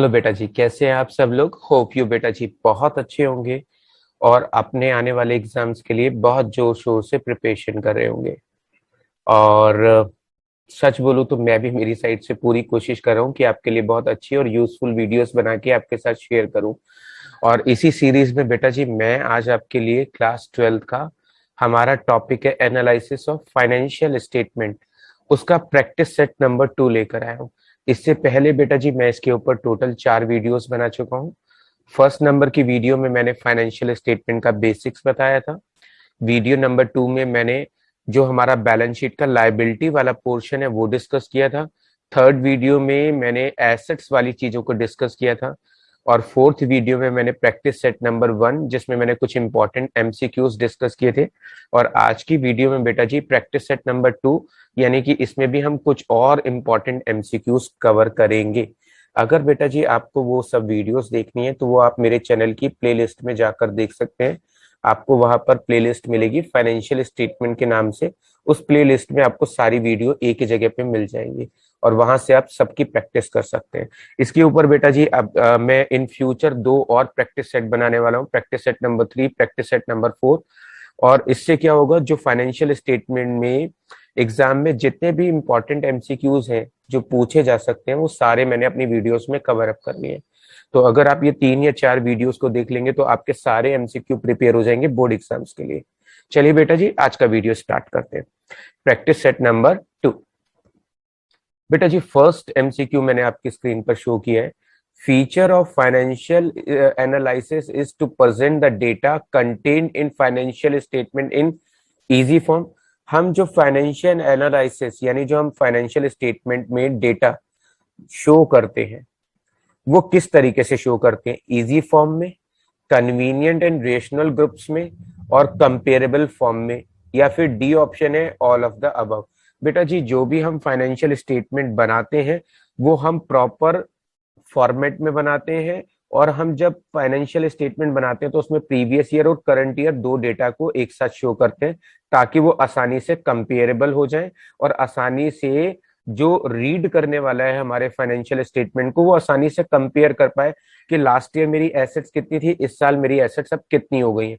Hello बेटा जी, कैसे हैं आप सब लोग। होप यू बेटा जी बहुत अच्छे होंगे और अपने आने वाले एग्जाम्स के लिए बहुत जोर शोर से प्रिपरेशन कर रहे होंगे। और सच बोलूं तो मैं भी मेरी साइड से पूरी कोशिश कर रहा हूँ कि आपके लिए बहुत अच्छी और यूजफुल वीडियोस बना के आपके साथ शेयर करूं। और इसी सीरीज में बेटा जी मैं आज आपके लिए क्लास 12th का हमारा टॉपिक है एनालिसिस ऑफ फाइनेंशियल स्टेटमेंट, उसका प्रैक्टिस सेट नंबर 2 लेकर आया हूँ। इससे पहले बेटा जी मैं इसके ऊपर टोटल 4 वीडियोस बना चुका हूँ। फर्स्ट नंबर की वीडियो में मैंने फाइनेंशियल स्टेटमेंट का बेसिक्स बताया था। वीडियो नंबर 2 में मैंने जो हमारा बैलेंस शीट का लायबिलिटी वाला पोर्शन है वो डिस्कस किया था। थर्ड वीडियो में मैंने एसेट्स वाली चीजों को डिस्कस किया था। और फोर्थ वीडियो में मैंने प्रैक्टिस सेट नंबर 1 जिसमें मैंने कुछ इंपॉर्टेंट एमसीक्यूज डिस्कस किए थे। और आज की वीडियो में बेटा जी प्रैक्टिस सेट नंबर 2, यानी कि इसमें भी हम कुछ और इंपॉर्टेंट एमसीक्यूज कवर करेंगे। अगर बेटा जी आपको वो सब वीडियोस देखनी है तो वो आप मेरे चैनल की प्लेलिस्ट में जाकर देख सकते हैं। आपको वहां पर प्लेलिस्ट मिलेगी फाइनेंशियल स्टेटमेंट के नाम से। उस प्लेलिस्ट में आपको सारी वीडियो एक ही जगह पे मिल जाएंगी और वहां से आप सबकी प्रैक्टिस कर सकते हैं। इसके ऊपर बेटा जी अब मैं इन फ्यूचर 2 और प्रैक्टिस सेट बनाने वाला हूँ, practice set number 3, practice set number 4। और इससे क्या होगा, जो फाइनेंशियल स्टेटमेंट में एग्जाम में जितने भी इंपॉर्टेंट एमसीक्यूज हैं जो पूछे जा सकते हैं वो सारे मैंने अपनी वीडियोस में कवर अप कर लिए हैं। तो अगर आप ये 3 या 4 वीडियोस को देख लेंगे तो आपके सारे एमसीक्यू प्रिपेयर हो जाएंगे बोर्ड एग्जाम्स के लिए। चलिए बेटा जी आज का वीडियो स्टार्ट करते हैं। Practice set number 2। बेटा जी फर्स्ट एमसीक्यू मैंने आपकी स्क्रीन पर शो किया है। Feature of financial analysis is to present the data contained in financial statement in easy form. हम जो फाइनेंशियल एनालिसिस यानी जो हम फाइनेंशियल स्टेटमेंट में डेटा शो करते हैं वो किस तरीके से शो करते हैं, इजी फॉर्म में, कन्वीनियंट एंड रेशनल ग्रुप्स में, और कंपेरेबल फॉर्म में, या फिर डी ऑप्शन है ऑल ऑफ द अबव। बेटा जी जो भी हम फाइनेंशियल स्टेटमेंट बनाते हैं वो हम प्रॉपर फॉर्मेट में बनाते हैं। और हम जब फाइनेंशियल स्टेटमेंट बनाते हैं तो उसमें प्रीवियस ईयर और करंट ईयर 2 डेटा को एक साथ शो करते हैं ताकि वो आसानी से कंपेरेबल हो जाए और आसानी से जो रीड करने वाला है हमारे फाइनेंशियल स्टेटमेंट को वो आसानी से कंपेयर कर पाए कि लास्ट ईयर मेरी एसेट्स कितनी थी, इस साल मेरी एसेट्स अब कितनी हो गई हैं।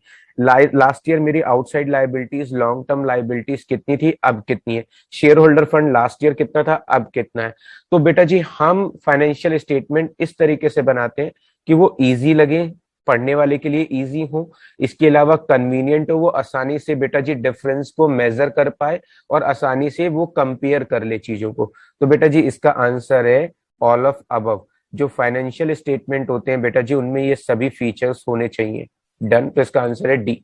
लास्ट ईयर मेरी outside liabilities, long term liabilities कितनी थी, अब कितनी है। Share holder fund last year कितना था, अब कितना है। तो बेटा जी हम फाइनेंशियल स्टेटमेंट इस तरीके से बनाते हैं कि वो इजी लगे, पढ़ने वाले के लिए इजी हो, इसके अलावा कन्वीनियंट हो, वो आसानी से बेटा जी डिफरेंस को मेजर कर पाए और आसानी से वो कंपेयर कर ले चीजों को। तो बेटा जी इसका आंसर है ऑल ऑफ अबव। जो फाइनेंशियल स्टेटमेंट होते हैं बेटा जी उनमें ये सभी फीचर्स होने चाहिए। डन। तो इसका आंसर है डी।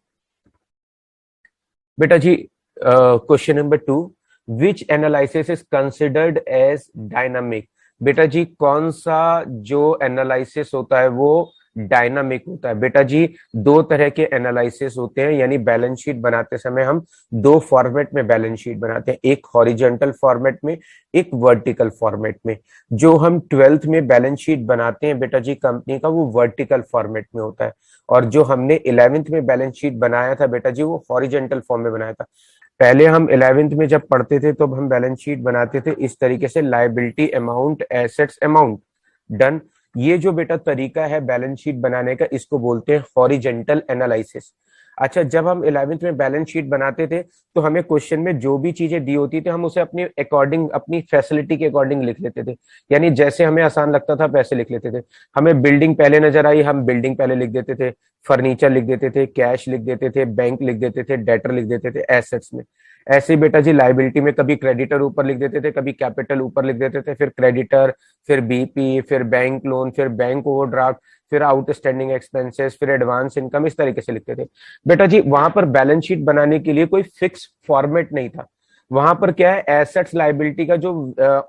बेटा जी question number 2, which analysis is considered as dynamic. बेटा जी कौन सा जो एनालिसिस होता है वो डायनामिक होता है। बेटा जी 2 तरह के एनालिसिस होते हैं, यानी बैलेंस शीट बनाते समय हम 2 फॉर्मेट में बैलेंस शीट बनाते हैं, एक हॉरिजॉन्टल फॉर्मेट में, एक वर्टिकल फॉर्मेट में। जो हम 12th में बैलेंस शीट बनाते हैं बेटा जी कंपनी का वो वर्टिकल फॉर्मेट में होता है। और जो हमने 11th में बैलेंस शीट बनाया था बेटा जी वो हॉरिजॉन्टल फॉर्म में बनाया था। पहले हम 11th में जब पढ़ते थे तो हम बैलेंस शीट बनाते थे इस तरीके से, liability amount, assets amount. Done. ये जो बेटा तरीका है बैलेंस शीट बनाने का इसको बोलते हैं हॉरिजॉन्टल एनालिसिस। अच्छा, जब हम 11th में बैलेंस शीट बनाते थे तो हमें क्वेश्चन में जो भी चीजें दी होती थी हम उसे अपने अकॉर्डिंग, अपनी फैसिलिटी के अकॉर्डिंग लिख लेते थे, यानी जैसे हमें आसान लगता था वैसे लिख लेते थे। हमें बिल्डिंग पहले नजर आई, हम बिल्डिंग पहले लिख देते थे, फर्नीचर लिख देते थे, कैश लिख देते थे, बैंक लिख देते थे, डेटर लिख देते थे एसेट्स में। ऐसे ही बेटा जी लाइबिलिटी में कभी क्रेडिटर ऊपर लिख देते थे, कभी कैपिटल ऊपर लिख देते थे, फिर क्रेडिटर, फिर बीपी, फिर बैंक लोन, फिर बैंक ओवरड्राफ्ट, फिर आउटस्टैंडिंग एक्सपेंसेस, फिर एडवांस इनकम, इस तरीके से लिखते थे। बेटा जी वहां पर बैलेंस शीट बनाने के लिए कोई फिक्स फॉर्मेट नहीं था। वहां पर क्या है, एसेट्स लाइबिलिटी का जो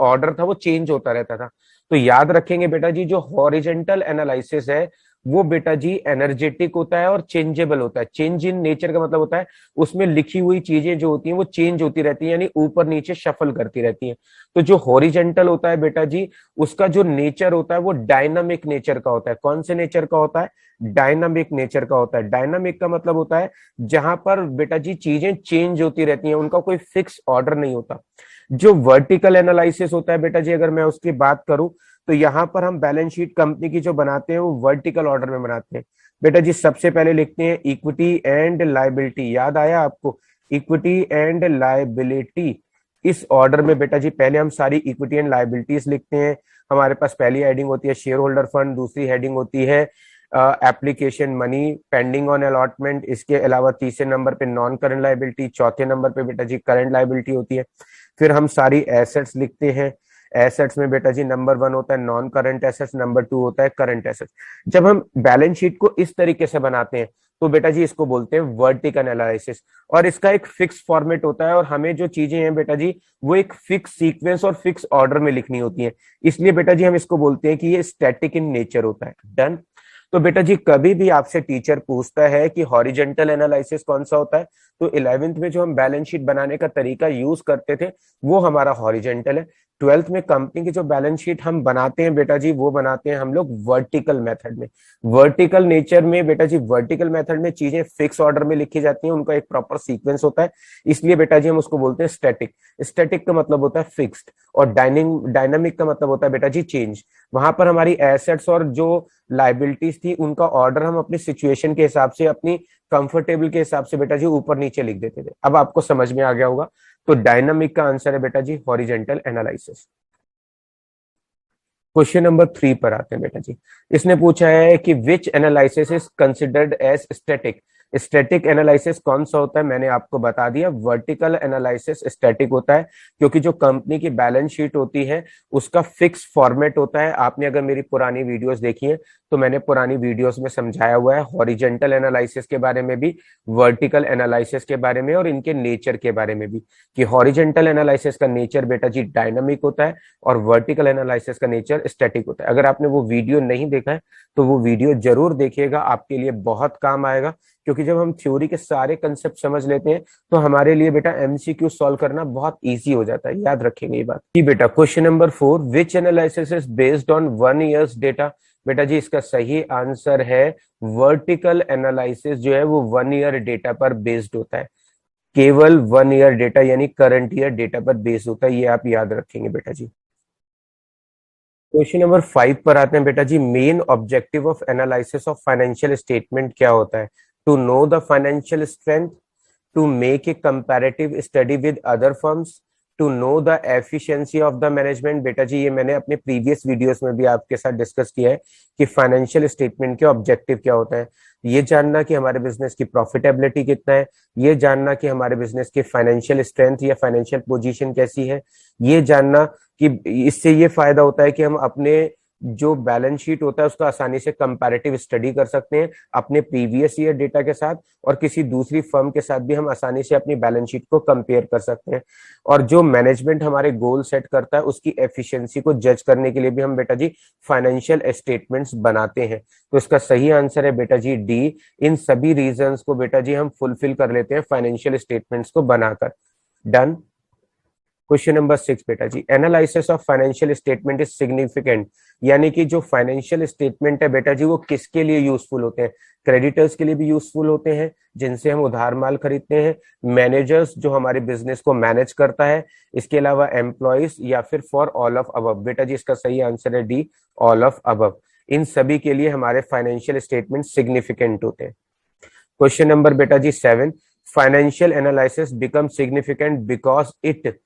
ऑर्डर था वो चेंज होता रहता था। तो याद रखेंगे बेटा जी जो हॉरिजेंटल एनालिसिस है वो बेटा जी एनर्जेटिक होता है और चेंजेबल होता है। चेंज इन नेचर का मतलब होता है उसमें लिखी हुई चीजें जो होती हैं वो चेंज होती रहती हैं, यानी ऊपर नीचे शफल करती रहती हैं। तो जो हॉरिजेंटल होता है बेटा जी उसका जो नेचर होता है वो डायनामिक नेचर का होता है। कौन से नेचर का होता है, डायनामिक नेचर का होता है। डायनामिक का मतलब होता है जहां पर बेटा जी चीजें चेंज होती रहती हैं, उनका कोई फिक्स ऑर्डर नहीं होता। जो वर्टिकल एनालिसिस होता है बेटा जी, अगर मैं उसकी बात करूं तो यहाँ पर हम बैलेंस शीट कंपनी की जो बनाते हैं वो वर्टिकल ऑर्डर में बनाते हैं बेटा जी। सबसे पहले लिखते हैं इक्विटी एंड लायबिलिटी, याद आया आपको, इक्विटी एंड लायबिलिटी। इस ऑर्डर में बेटा जी पहले हम सारी इक्विटी एंड लायबिलिटीज लिखते हैं। हमारे पास पहली हेडिंग होती है शेयर होल्डर फंड, दूसरी हेडिंग होती है application money pending on allotment, इसके अलावा तीसरे नंबर पे नॉन करंट लायबिलिटी, चौथे नंबर पे बेटा जी करंट लायबिलिटी होती है। फिर हम सारी एसेट्स लिखते हैं। एसेट्स में बेटा जी नंबर 1 होता है नॉन करंट एसेट्स, नंबर 2 होता है करंट एसेट्स। जब हम बैलेंस शीट को इस तरीके से बनाते हैं तो बेटा जी इसको बोलते हैं वर्टिकल एनालिसिस, और इसका एक फिक्स फॉर्मेट होता है, और हमें जो चीजें हैं बेटा जी वो एक फिक्स सीक्वेंस और फिक्स ऑर्डर में लिखनी होती है। इसलिए बेटा जी हम इसको बोलते हैं कि ये स्टैटिक इन नेचर होता है। डन। तो बेटा जी कभी भी आपसे टीचर पूछता है कि हॉरिजेंटल एनालिसिस कौन सा होता है, तो 11th में जो हम बैलेंस शीट बनाने का तरीका यूज करते थे वो हमारा हॉरिजेंटल है। 12th में कंपनी की जो बैलेंस शीट हम बनाते हैं बेटा जी वो बनाते हैं हम लोग वर्टिकल मेथड में। वर्टिकल नेचर में बेटा जी, वर्टिकल मेथड में चीजें फिक्स ऑर्डर में लिखी जाती हैं, उनका एक प्रॉपर सीक्वेंस होता है, इसलिए बेटा जी हम उसको बोलते हैं स्टैटिक। स्टैटिक का मतलब होता है फिक्स्ड, और डायनामिक का मतलब होता है बेटा जी चेंज। वहां पर हमारी एसेट्स और जो लाइबिलिटीज थी उनका ऑर्डर हम अपनी सिचुएशन के हिसाब से, अपनी कंफर्टेबल के हिसाब से बेटा जी ऊपर नीचे लिख देते थे। अब आपको समझ में आ गया होगा। तो डायनामिक का आंसर है बेटा जी हॉरिजेंटल एनालिसिस। क्वेश्चन नंबर 3 पर आते हैं बेटा जी। इसने पूछा है कि which analysis is considered as static. Static analysis कौन सा होता है, मैंने आपको बता दिया, वर्टिकल एनालिसिस स्टैटिक होता है, क्योंकि जो कंपनी की बैलेंस शीट होती है उसका फिक्स फॉर्मेट होता है। आपने अगर मेरी पुरानी वीडियोस देखी है तो मैंने पुरानी वीडियोस में समझाया हुआ है हॉरिजेंटल एनालिसिस के बारे में भी, वर्टिकल एनालिसिस के बारे में, और इनके नेचर के बारे में भी, कि हॉरिजेंटल एनालिसिस का नेचर बेटा जी डायनामिक होता है और वर्टिकल एनालिसिस का नेचर स्टैटिक होता है। अगर आपने वो वीडियो नहीं देखा है तो वो वीडियो जरूर देखिएगा, आपके लिए बहुत काम आएगा, क्योंकि जब हम थ्योरी के सारे कंसेप्ट समझ लेते हैं तो हमारे लिए बेटा एमसीक्यू सॉल्व करना बहुत इजी हो जाता है। याद रखेंगे ये बात। जी बेटा, question number 4, which analysis is based on 1 years data. बेटा जी इसका सही आंसर है वर्टिकल एनालिसिस जो है वो 1 ईयर डेटा पर बेस्ड होता है, केवल 1 ईयर डेटा यानी करंट ईयर डेटा पर बेस्ड होता है, ये आप याद रखेंगे बेटा जी। क्वेश्चन नंबर 5 पर आते हैं बेटा जी। Main objective of analysis of financial statement क्या होता है? To know the financial strength, to make a comparative study with other firms, to know the efficiency of the management. बेटा जी ये मैंने अपने प्रीवियस वीडियोस में भी आपके साथ डिस्कस किया है कि फाइनेंशियल स्टेटमेंट के ऑब्जेक्टिव क्या होता है। ये जानना कि हमारे बिजनेस की प्रॉफिटेबिलिटी कितना है, ये जानना कि हमारे बिजनेस की फाइनेंशियल स्ट्रेंथ या फाइनेंशियल पोजीशन कैसी है, ये जानना कि इससे ये फायदा होता है कि हम अपने जो बैलेंस शीट होता है उसका आसानी से कंपैरेटिव स्टडी कर सकते हैं अपने प्रीवियस ईयर डेटा के साथ, और किसी दूसरी फर्म के साथ भी हम आसानी से अपनी बैलेंस शीट को कंपेयर कर सकते हैं। और जो मैनेजमेंट हमारे गोल सेट करता है उसकी एफिशिएंसी को जज करने के लिए भी हम बेटा जी फाइनेंशियल स्टेटमेंट्स बनाते हैं। तो इसका सही आंसर है बेटा जी डी। इन सभी रीजंस को बेटा जी हम फुलफिल कर लेते हैं फाइनेंशियल स्टेटमेंट्स को बनाकर। डन। क्वेश्चन नंबर 6 बेटा जी, analysis of financial statement is significant, यानी कि जो फाइनेंशियल स्टेटमेंट है बेटा जी वो किसके लिए यूजफुल होते हैं? क्रेडिटर्स के लिए भी यूजफुल होते हैं जिनसे हम उधार माल खरीदते हैं, मैनेजर्स जो हमारे बिजनेस को मैनेज करता है, इसके अलावा एम्प्लॉइज, या फिर फॉर ऑल ऑफ अबव। बेटा जी इसका सही आंसर है डी, ऑल ऑफ अबव। इन सभी के लिए हमारे फाइनेंशियल स्टेटमेंट सिग्निफिकेंट होते हैं। क्वेश्चन नंबर बेटा जी 7, financial analysis become significant because it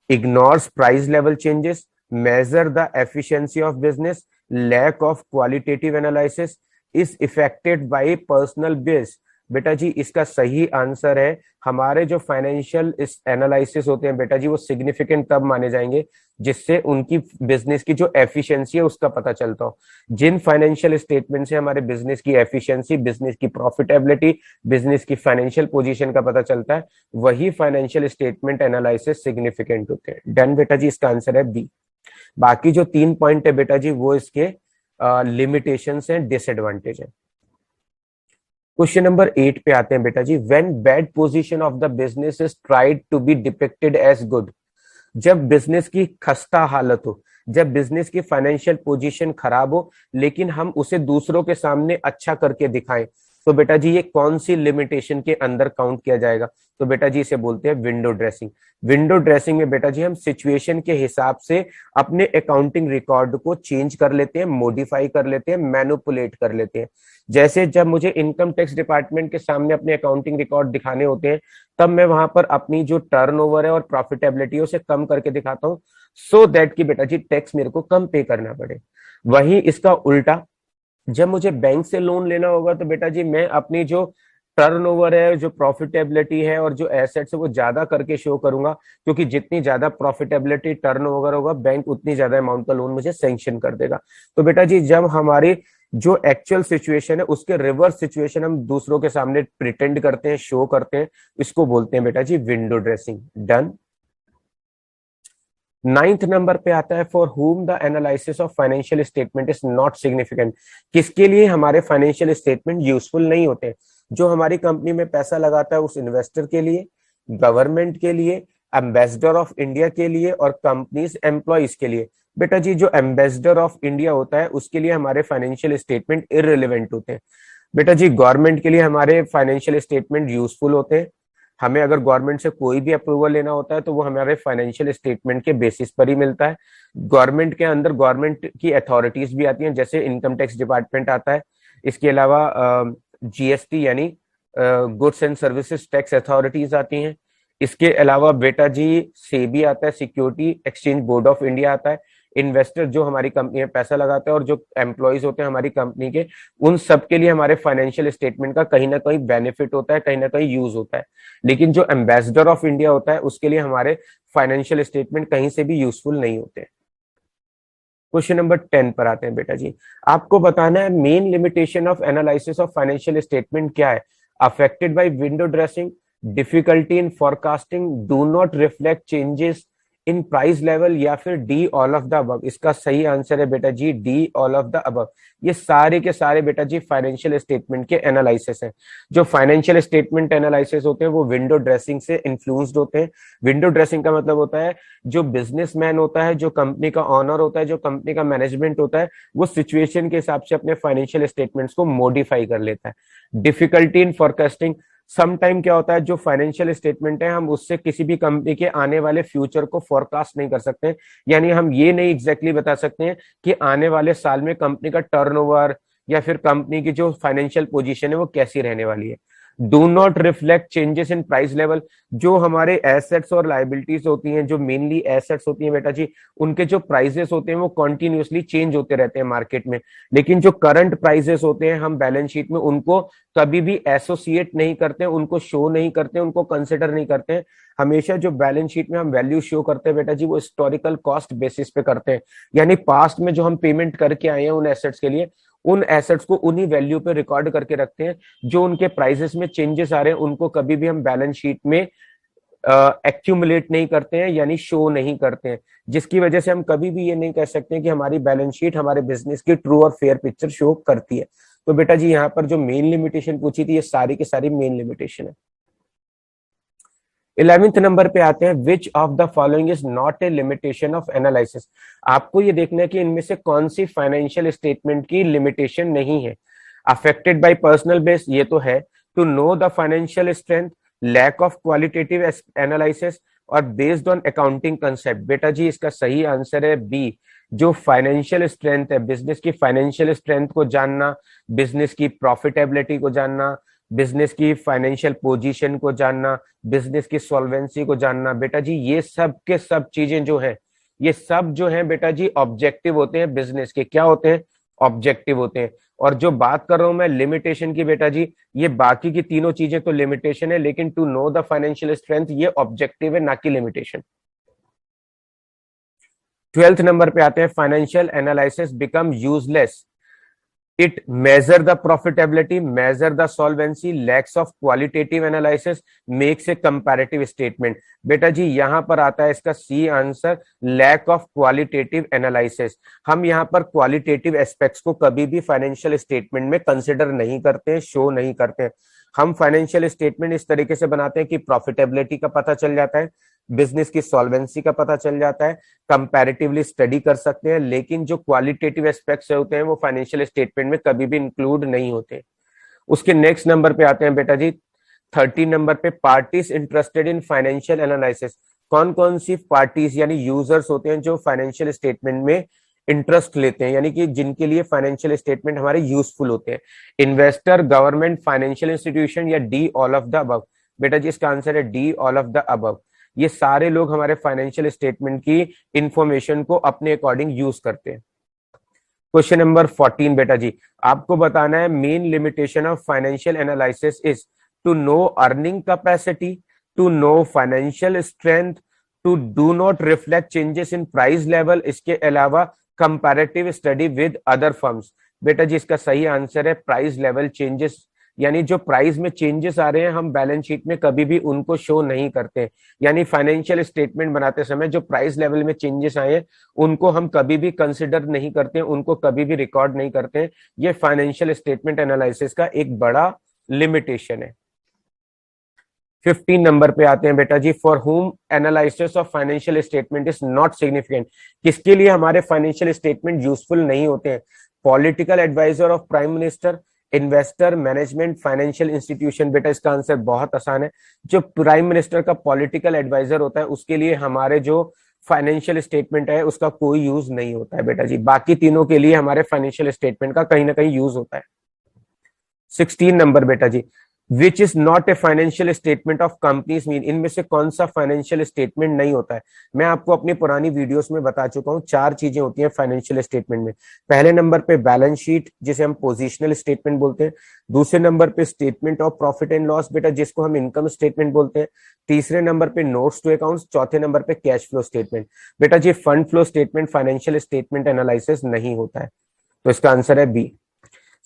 ignores price level changes, measure the efficiency of business, lack of qualitative analysis, is affected by personal base। बेटा जी इसका सही आंसर है हमारे जो फाइनेंशियल एनालिसिस होते हैं बेटा जी वो सिग्निफिकेंट तब माने जाएंगे जिससे उनकी बिजनेस की जो एफिशिएंसी है उसका पता चलता हो। जिन फाइनेंशियल स्टेटमेंट से हमारे बिजनेस की एफिशिएंसी, बिजनेस की प्रॉफिटेबिलिटी, बिजनेस की फाइनेंशियल पोजीशन का पता चलता है, वही फाइनेंशियल स्टेटमेंट एनालिसिस सिग्निफिकेंट होते हैं। डन बेटा जी, इसका आंसर है बी। बाकी जो 3 पॉइंट है बेटा जी वो इसके लिमिटेशंस हैं, डिसएडवांटेज है। क्वेश्चन नंबर 8 पे आते हैं बेटा जी। When bad position of the business is tried to be depicted as good, जब बिजनेस की खस्ता हालत हो, जब बिजनेस की फाइनेंशियल पोजीशन खराब हो लेकिन हम उसे दूसरों के सामने अच्छा करके दिखाएं, तो बेटा जी ये कौन सी लिमिटेशन के अंदर काउंट किया जाएगा? तो बेटा जी इसे बोलते हैं विंडो ड्रेसिंग। विंडो ड्रेसिंग में बेटा जी हम सिचुएशन के हिसाब से अपने अकाउंटिंग रिकॉर्ड को चेंज कर लेते हैं, मॉडिफाई कर लेते हैं, मैनिपुलेट कर लेते हैं। जैसे जब मुझे इनकम टैक्स डिपार्टमेंट के सामने अपने अकाउंटिंग रिकॉर्ड दिखाने होते हैं, तब मैं वहां पर अपनी जो टर्नओवर है और प्रॉफिटेबिलिटी है उसे कम करके दिखाता हूं, सो दैट कि बेटा जी टैक्स मेरे को कम पे करना पड़े। वही इसका उल्टा, जब मुझे बैंक से लोन लेना होगा तो बेटा जी मैं अपनी जो टर्नओवर है, जो प्रॉफिटेबिलिटी है और जो एसेट्स है वो ज्यादा करके शो करूंगा, क्योंकि जितनी ज्यादा प्रॉफिटेबिलिटी टर्नओवर होगा बैंक उतनी ज्यादा अमाउंट का लोन मुझे सैंक्शन कर देगा। तो बेटा जी जब हमारी जो एक्चुअल सिचुएशन है उसके रिवर्स सिचुएशन हम दूसरों के सामने प्रिटेंड करते हैं, शो करते हैं, इसको बोलते हैं बेटा जी window dressing. Done. Ninth number पे आता है for whom the analysis of financial statement is not significant. किसके लिए हमारे फाइनेंशियल स्टेटमेंट यूजफुल नहीं होते? जो हमारी कंपनी में पैसा लगाता है उस इन्वेस्टर के लिए, गवर्नमेंट के लिए, एम्बेसडर ऑफ इंडिया के लिए और कंपनीज एम्प्लॉइज के लिए। बेटा जी जो एम्बेसडर ऑफ इंडिया होता है उसके लिए हमारे फाइनेंशियल स्टेटमेंट इररिलेवेंट होते हैं। बेटा जी गवर्नमेंट के लिए हमारे फाइनेंशियल स्टेटमेंट यूजफुल होते हैं। हमें अगर गवर्नमेंट से कोई भी अप्रूवल लेना होता है तो वो हमारे फाइनेंशियल स्टेटमेंट के बेसिस पर ही मिलता है। गवर्नमेंट के अंदर गवर्नमेंट की अथॉरिटीज भी आती हैं, जैसे इनकम टैक्स डिपार्टमेंट आता है, इसके अलावा जीएसटी यानी goods and services tax authorities आती हैं, इसके अलावा बेटा जी सेबी आता है, security exchange board of India आता है। इन्वेस्टर जो हमारी कंपनी में पैसा लगाते हैं और जो एम्प्लॉयज होते हैं हमारी कंपनी के, उन सब के लिए हमारे फाइनेंशियल स्टेटमेंट का कहीं ना कहीं बेनिफिट होता है, कहीं ना कहीं यूज होता है। लेकिन जो एम्बेसडर ऑफ इंडिया होता है उसके लिए हमारे फाइनेंशियल स्टेटमेंट कहीं से भी यूजफुल नहीं होते। क्वेश्चन नंबर 10 पर आते हैं बेटा जी। आपको बताना है main limitation of analysis of financial statement क्या है? Affected bye window dressing, difficulty in forecasting, do not reflect changes in price level, या फिर D all of the above. इसका सही आंसर है बेटा G D all of the above. ये सारे के सारे बेटा जी फाइनेंशियल स्टेटमेंट के एनालिसिस हैं। जो फाइनेंशियल स्टेटमेंट एनालिसिस होते हैं वो विंडो ड्रेसिंग से इन्फ्लुएंस्ड होते हैं। विंडो ड्रेसिंग का मतलब होता है जो बिजनेसमैन होता है, जो कंपनी का ऑनर होता है, जो कंपनी का मैनेजमेंट होता है, वो सिचुएशन के हिसाब से अपने फाइनेंशियल स्टेटमेंट्स को मॉडिफाई कर लेता है। Difficulty in forecasting, some time क्या होता है जो फाइनेंशियल स्टेटमेंट है हम उससे किसी भी कंपनी के आने वाले फ्यूचर को फोरकास्ट नहीं कर सकते, यानी हम ये नहीं एग्जैक्टली बता सकते हैं कि आने वाले साल में कंपनी का टर्नओवर या फिर कंपनी की जो फाइनेंशियल पोजीशन है वो कैसी रहने वाली है। Do not reflect changes in price level, जो हमारे एसेट्स और लाइबिलिटीज होती हैं, जो मेनली एसेट्स होती हैं बेटा जी, उनके जो प्राइसेस होते हैं वो कॉन्टिन्यूसली चेंज होते रहते हैं मार्केट में, लेकिन जो करंट प्राइसेस होते हैं हम बैलेंस शीट में उनको कभी भी एसोसिएट नहीं करते, उनको शो नहीं करते, उनको कंसिडर नहीं करते। हमेशा जो बैलेंस शीट में हम वैल्यू शो करते हैं बेटा जी वो हिस्टोरिकल कॉस्ट बेसिस पे करते हैं, यानी पास्ट में जो हम पेमेंट करके आए हैं उन एसेट्स के लिए, उन एसेट्स को उन्हीं वैल्यू पे रिकॉर्ड करके रखते हैं। जो उनके प्राइसेस में चेंजेस आ रहे हैं उनको कभी भी हम बैलेंस शीट में एक्यूमुलेट नहीं करते हैं, यानी शो नहीं करते हैं, जिसकी वजह से हम कभी भी ये नहीं कह सकते कि हमारी बैलेंस शीट हमारे बिजनेस की ट्रू और फेयर पिक्चर शो करती है। तो बेटा जी यहाँ पर जो मेन लिमिटेशन पूछी थी ये सारी की सारी मेन लिमिटेशन है। 11th नंबर पे आते हैं, which of the following is not a limitation of analysis. आपको ये देखना है कि इनमें से कौन सी फाइनेंशियल स्टेटमेंट की लिमिटेशन नहीं है। अफेक्टेड बाय पर्सनल बेस, ये तो है। To know the financial strength, lack of qualitative analysis और बेस्ड ऑन अकाउंटिंग कंसेप्ट। बेटा जी इसका सही आंसर है बी, जो फाइनेंशियल स्ट्रेंथ है, बिजनेस की फाइनेंशियल स्ट्रेंथ को जानना, बिजनेस की प्रॉफिटेबिलिटी को जानना, बिजनेस की फाइनेंशियल पोजीशन को जानना, बिजनेस की सॉल्वेंसी को जानना। बेटा जी ये सब के सब चीजें जो है, ये सब जो है बेटा जी ऑब्जेक्टिव होते हैं बिजनेस के। क्या होते हैं? ऑब्जेक्टिव होते हैं। और जो बात कर रहा हूं मैं लिमिटेशन की बेटा जी, ये बाकी की तीनों चीजें तो लिमिटेशन है, लेकिन to know the financial strength ये ऑब्जेक्टिव है ना कि लिमिटेशन। 12th नंबर पे आते हैं, financial analysis become useless, it measure the profitability, measure the solvency, lacks of qualitative analysis, makes a comparative statement. बेटा जी यहां पर आता है इसका C answer, lack of qualitative analysis. हम यहां पर क्वालिटेटिव एस्पेक्ट्स को कभी भी फाइनेंशियल स्टेटमेंट में कंसिडर नहीं करते हैं, शो नहीं करते हैं। हम फाइनेंशियल स्टेटमेंट इस तरीके से बनाते हैं कि प्रॉफिटेबिलिटी का पता चल जाता है, बिजनेस की सॉल्वेंसी का पता चल जाता है, कंपैरेटिवली स्टडी कर सकते हैं, लेकिन जो क्वालिटेटिव एस्पेक्ट्स होते हैं वो फाइनेंशियल स्टेटमेंट में कभी भी इंक्लूड नहीं होते। उसके नेक्स्ट नंबर पे आते हैं बेटा जी 13 नंबर पे, parties interested in financial analysis. कौन कौन सी पार्टीज यानी यूजर्स होते हैं जो फाइनेंशियल स्टेटमेंट में इंटरेस्ट लेते हैं, यानी कि जिनके लिए फाइनेंशियल स्टेटमेंट हमारे यूजफुल होते हैं? इन्वेस्टर, गवर्नमेंट, फाइनेंशियल इंस्टीट्यूशन या D all of the above? बेटा जी इसका आंसर है D all of the above. ये सारे लोग हमारे फाइनेंशियल स्टेटमेंट की इंफॉर्मेशन को अपने अकॉर्डिंग यूज करते हैं। क्वेश्चन नंबर 14 बेटा जी, आपको बताना है main limitation of financial analysis is to know earning capacity, to know financial strength, to do not reflect changes in price level, इसके अलावा comparative study with other firms. बेटा जी इसका सही आंसर है प्राइस लेवल चेंजेस, यानी जो price में चेंजेस आ रहे हैं हम बैलेंस शीट में कभी भी उनको शो नहीं करते। यानी फाइनेंशियल स्टेटमेंट बनाते समय जो प्राइस लेवल में चेंजेस आए हैं उनको हम कभी भी कंसिडर नहीं करते, उनको कभी भी रिकॉर्ड नहीं करते। ये फाइनेंशियल स्टेटमेंट एनालिसिस का एक बड़ा लिमिटेशन है। 15 नंबर पे आते हैं बेटा जी, for whom analysis of financial statement is not significant. किसके लिए हमारे फाइनेंशियल स्टेटमेंट यूजफुल नहीं होते हैं? Political advisor of prime minister, investor, management, financial institution. बेटा इसका आंसर बहुत आसान है, जो प्राइम मिनिस्टर का पॉलिटिकल एडवाइजर होता है उसके लिए हमारे जो फाइनेंशियल स्टेटमेंट है उसका कोई यूज नहीं होता है बेटा जी। बाकी तीनों के लिए हमारे फाइनेंशियल स्टेटमेंट का कहीं ना कहीं यूज होता है। 16 नंबर बेटा जी, which is not a financial statement of companies mean, इनमें से कौन सा फाइनेंशियल स्टेटमेंट नहीं होता है? मैं आपको अपनी पुरानी वीडियोस में बता चुका हूं, चार चीजें होती हैं फाइनेंशियल स्टेटमेंट में। पहले नंबर पे बैलेंस शीट जिसे हम पोजिशनल स्टेटमेंट बोलते हैं, दूसरे नंबर पे statement of profit and loss बेटा जिसको हम इनकम स्टेटमेंट बोलते हैं, तीसरे नंबर पे नोट्स टू अकाउंट्स, चौथे नंबर पे कैश फ्लो स्टेटमेंट। बेटा जी fund flow statement financial statement analysis नहीं होता है, तो इसका आंसर है बी।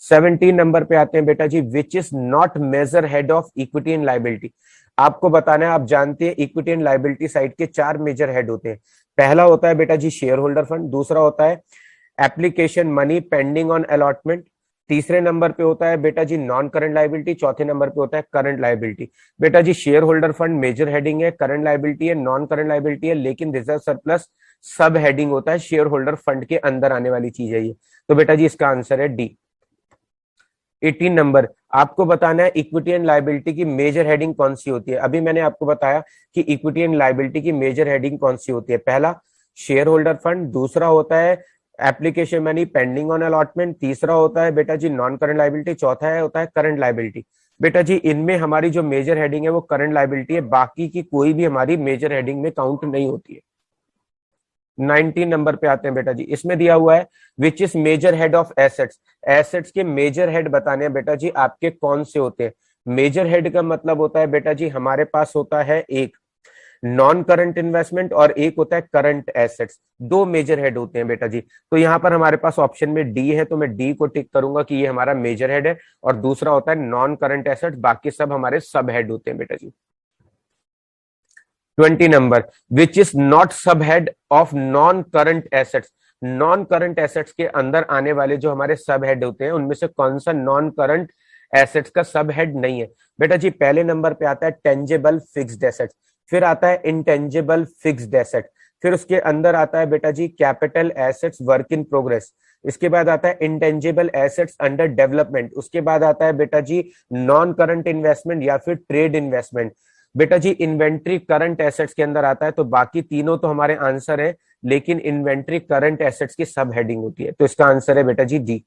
17 नंबर पे आते हैं बेटा जी, which is not major head of equity and liability. आपको बताना है, आप जानते हैं इक्विटी एंड लाइबिलिटी साइड के चार मेजर हेड होते हैं। पहला होता है बेटा जी शेयर होल्डर फंड, दूसरा होता है application money pending on allotment, तीसरे नंबर पे होता है बेटा जी नॉन करंट लाइबिलिटी, चौथे नंबर पे होता है करंट लाइबिलिटी। बेटा जी share holder fund major heading है, करंट लाइबिलिटी है, नॉन करंट लाइबिलिटी है, लेकिन रिजर्व सरप्लस सब हेडिंग होता है, शेयर होल्डर फंड के अंदर आने वाली चीज है ये। तो बेटा जी इसका आंसर है डी। 18 नंबर, आपको बताना है इक्विटी एंड लाइबिलिटी की मेजर हेडिंग कौन सी होती है। अभी मैंने आपको बताया कि इक्विटी एंड लाइबिलिटी की मेजर हेडिंग कौन सी होती है। पहला शेयर होल्डर फंड, दूसरा होता है application money pending on allotment, तीसरा होता है बेटा जी नॉन करंट लाइबिलिटी, चौथा है होता है करंट लाइबिलिटी। बेटा जी इनमें हमारी जो मेजर हेडिंग है वो करंट लाइबिलिटी है, बाकी की कोई भी हमारी मेजर हेडिंग में काउंट नहीं होती है। 19 नंबर पे आते हैं बेटा जी, इसमें दिया हुआ है which is major head of assets. Assets के मेजर हेड बताने हैं बेटा जी आपके कौन से होते हैं। मेजर हेड का मतलब होता है बेटा जी हमारे पास होता है एक नॉन करंट इन्वेस्टमेंट और एक होता है करंट एसेट्स, दो मेजर हेड होते हैं बेटा जी। तो यहां पर हमारे पास ऑप्शन में डी है, तो मैं डी को टिक करूंगा कि ये हमारा मेजर हेड है, और दूसरा होता है नॉन करंट एसेट्स, बाकी सब हमारे सब हेड होते हैं बेटा जी। 20 number, which is not sub head of non current assets. Non current assets के अंदर आने वाले जो हमारे सब हेड होते हैं उनमें से कौन सा नॉन करंट एसेट्स का सब हेड नहीं है? बेटा जी पहले नंबर पे आता है टेंजेबल फिक्स्ड एसेट्स, फिर आता है इंटेंजेबल फिक्स्ड एसेट, फिर उसके अंदर आता है बेटा जी capital assets work in progress, इसके बाद आता है इंटेंजेबल एसेट्स अंडर डेवलपमेंट, उसके बाद आता है बेटा जी नॉन करंट इन्वेस्टमेंट या फिर ट्रेड इन्वेस्टमेंट। बेटा जी इन्वेंट्री करंट एसेट्स के अंदर आता है, तो बाकी तीनों तो हमारे आंसर है, लेकिन इन्वेंट्री करंट एसेट्स की सब हेडिंग होती है, तो इसका आंसर है बेटा जी डी।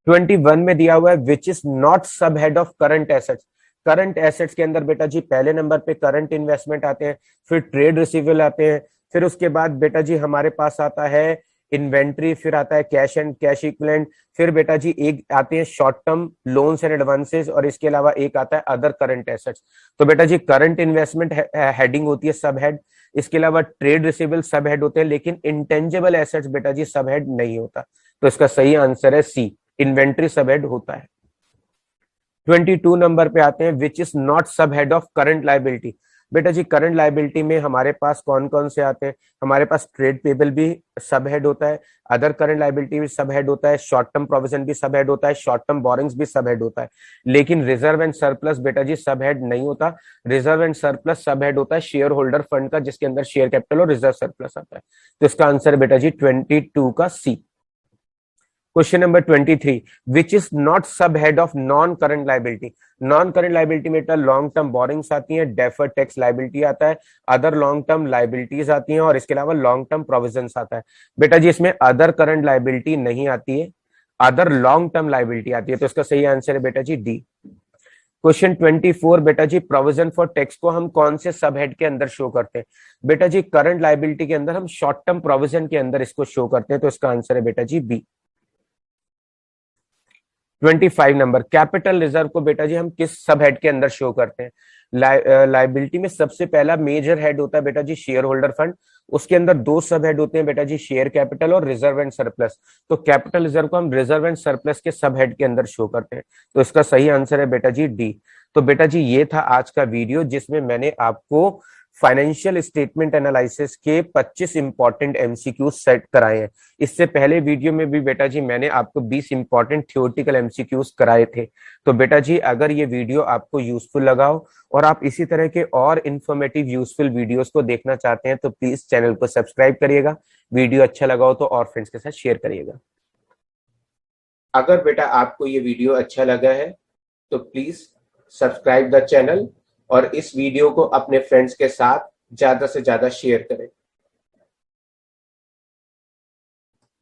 21 में दिया हुआ है which is not sub head of current assets. Current assets के अंदर बेटा जी पहले नंबर पे करंट इन्वेस्टमेंट आते हैं, फिर ट्रेड रिसीवेबल आते हैं, फिर उसके बाद बेटा जी हमारे पास आता है इन्वेंट्री, फिर आता है कैश एंड कैश इक्विवेलेंट, फिर बेटा जी एक आते हैं short term loans and advances, और इसके अलावा एक आता है अदर करंट एसेट्स। तो बेटा जी करंट इन्वेस्टमेंट हेडिंग होती है सब हेड, इसके अलावा ट्रेड रिसीवेबल सब हेड होते हैं, लेकिन इंटेंजेबल एसेट्स बेटा जी सब हेड नहीं होता, तो इसका सही आंसर है सी, इन्वेंट्री सब हेड होता है। 22 नंबर पे आते हैं विच is not sub head of current liability. बेटा जी करंट लाइबिलिटी में हमारे पास कौन कौन से आते हैं? हमारे पास ट्रेड पेबल भी सब हेड होता है, अदर करंट लाइबिलिटी भी सब हेड होता है, शॉर्ट टर्म प्रोविजन भी सब हेड होता है, शॉर्ट टर्म बोरिंग्स भी सब हेड होता है, लेकिन रिजर्व एंड सरप्लस बेटा जी सब हेड नहीं होता। Reserve and surplus sub head होता है शेयर होल्डर फंड का, जिसके अंदर शेयर कैपिटल और रिजर्व सरप्लस आता है, तो इसका आंसर बेटा जी 22 का C. Question number 23, which is not sub head of non current liability. Non current liability में लॉन्ग टर्म बोरिंग्स आती हैं, डेफर्ड टैक्स लाइबिलिटी आता है, अदर लॉन्ग टर्म लाइबिलिटीज आती हैं और इसके अलावा लॉन्ग टर्म प्रोविजंस आता है। बेटा जी इसमें अदर करंट लाइबिलिटी नहीं आती है, अदर लॉन्ग टर्म लाइबिलिटी आती है, तो इसका सही आंसर है बेटा जी डी। क्वेश्चन 24 बेटा जी, प्रोविजन फॉर टैक्स को हम कौन से सब हेड के अंदर शो करते हैं। बेटा जी करंट लाइबिलिटी के अंदर हम शॉर्ट टर्म प्रोविजन के अंदर इसको शो करते हैं, तो इसका आंसर है बेटा जी बी। 25 नंबर, कैपिटल रिजर्व को बेटा जी हम किस सब हेड के अंदर शो करते हैं। लाइबिलिटी में सबसे पहला मेजर हेड होता है बेटा जी शेयर होल्डर फंड, उसके अंदर दो सब हेड होते हैं बेटा जी शेयर कैपिटल और रिजर्व एंड सरप्लस। तो कैपिटल रिजर्व को हम रिजर्व एंड सरप्लस के सब हेड के अंदर शो करते हैं, तो इसका सही आंसर है बेटा जी डी। तो बेटा जी ये था आज का वीडियो जिसमें मैंने आपको फाइनेंशियल स्टेटमेंट एनालिसिस के 25 इंपॉर्टेंट एमसीक्यू सेट कराए हैं। इससे पहले वीडियो में भी बेटा जी मैंने आपको 20 इंपॉर्टेंट थ्योरेटिकल एमसीक्यूज कराए थे। तो बेटा जी अगर ये वीडियो आपको यूजफुल लगा हो और आप इसी तरह के और इंफॉर्मेटिव यूजफुल वीडियोस को देखना चाहते हैं तो प्लीज चैनल को सब्सक्राइब करिएगा। वीडियो अच्छा लगा हो तो और फ्रेंड्स के साथ शेयर करिएगा। अगर बेटा आपको ये वीडियो अच्छा लगा है तो प्लीज सब्सक्राइब द चैनल और इस वीडियो को अपने फ्रेंड्स के साथ ज्यादा से ज्यादा शेयर करें।